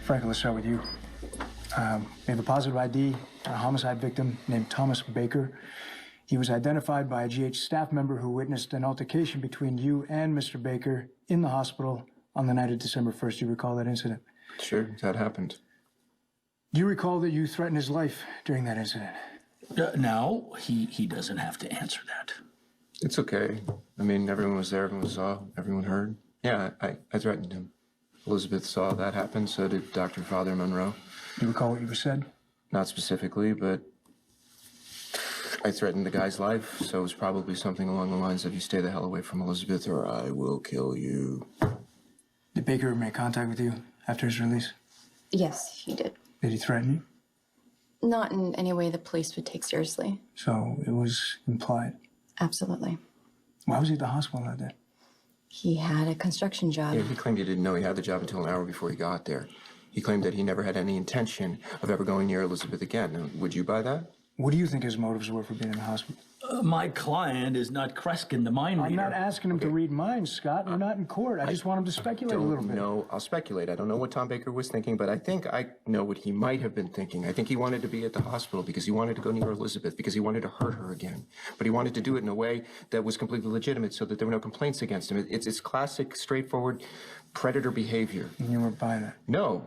Franco, let's start with you. We have a positive ID, a homicide victim named Thomas Baker. He was identified by a GH staff member who witnessed an altercation between you and Mr. Baker in the hospital on the night of December 1st. Do you recall that incident? Sure, that happened. Do you recall that you threatened his life during that incident? No, he doesn't have to answer that. It's okay. I mean, everyone was there, everyone saw, everyone heard. Yeah, I threatened him. Elizabeth saw that happen, so did Dr. Father Monroe. Do you recall what you said? Not specifically, but I threatened the guy's life, so it was probably something along the lines of, you stay the hell away from Elizabeth or I will kill you. Did Baker make contact with you after his release? Yes, he did. Did he threaten you? Not in any way the police would take seriously. So it was implied? Absolutely. Why was he at the hospital that day? He had a construction job. Yeah, he claimed he didn't know he had the job until an hour before he got there. He claimed that he never had any intention of ever going near Elizabeth again. Now, would you buy that? What do you think his motives were for being in the hospital? My client is not Kreskin, the mind reader. I'm not asking him to read minds, Scott. We're not in court. I just want him to speculate a little bit. No, I'll speculate. I don't know what Tom Baker was thinking, but I think I know what he might have been thinking. I think he wanted to be at the hospital because he wanted to go near Elizabeth, because he wanted to hurt her again. But he wanted to do it in a way that was completely legitimate so that there were no complaints against him. It's classic, straightforward predator behavior. And you weren't buying it? No.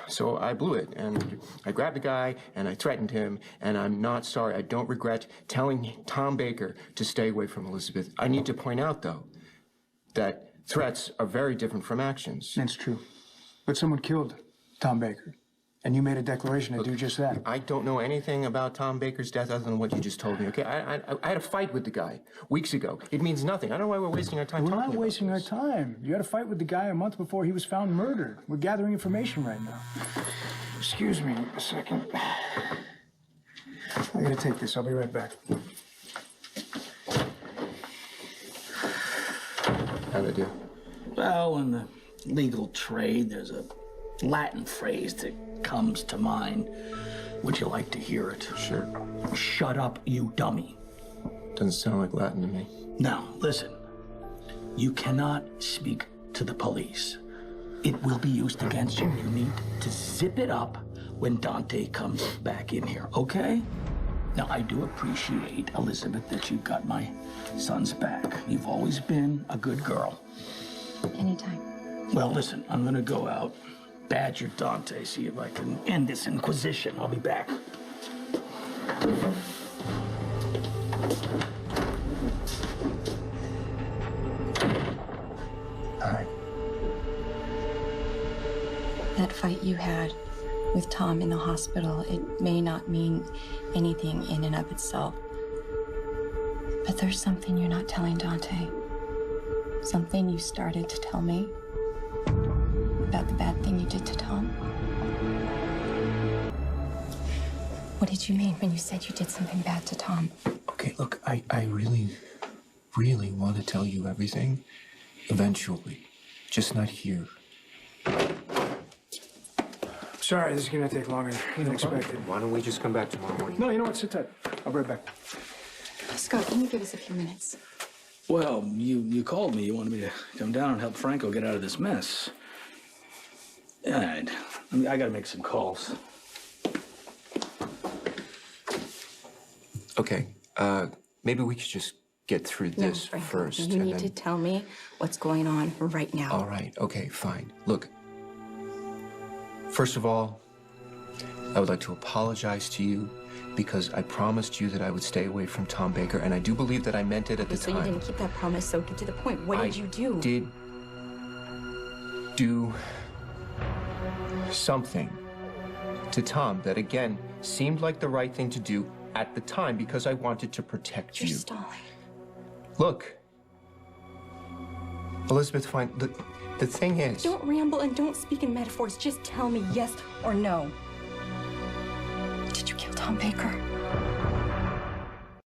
So I blew it, and I grabbed the guy, and I threatened him, and I'm not sorry. I don't regret telling Tom Baker to stay away from Elizabeth. I need to point out, though, that threats are very different from actions. That's true. But someone killed Tom Baker, and you made a declaration to do just that. I don't know anything about Tom Baker's death other than what you just told me, okay? I had a fight with the guy weeks ago. It means nothing. I don't know why we're wasting our time talking about this. We're not wasting our time. You had a fight with the guy a month before he was found murdered. We're gathering information right now. Excuse me a second. I gotta take this. I'll be right back. How'd I do? Well, in the legal trade, there's a Latin phrase that comes to mind. Would you like to hear it? Sure. Shut up, you dummy. Doesn't sound like Latin to me. Now, listen. You cannot speak to the police. It will be used against you. You need to zip it up when Dante comes back in here, okay? Now, I do appreciate, Elizabeth, that you got my son's back. You've always been a good girl. Anytime. Well, listen, I'm gonna go out, badger Dante, see if I can end this inquisition. I'll be back. All right. That fight you had with Tom in the hospital, it may not mean anything in and of itself. But there's something you're not telling Dante. Something you started to tell me about the bad thing you did to Tom. What did you mean when you said you did something bad to Tom? Okay, look, I really, really want to tell you everything. Eventually. Just not here. Sorry, this is gonna take longer than expected. Why don't we just come back tomorrow morning? No, you know what? Sit tight. I'll be right back. Scott, can you give us a few minutes? Well, you called me. You wanted me to come down and help Franco get out of this mess. All right. I gotta make some calls. Okay, maybe we could just get through this Franco, first. You need to tell me what's going on right now. All right, okay, fine. Look, first of all, I would like to apologize to you because I promised you that I would stay away from Tom Baker, and I do believe that I meant it at the time. So you didn't keep that promise, so get to the point. What did you do? I did do something to Tom that, again, seemed like the right thing to do at the time because I wanted to protect you. You're stalling. Look, Elizabeth, fine. The thing is... Don't ramble and don't speak in metaphors. Just tell me yes or no. Did you kill Tom Baker?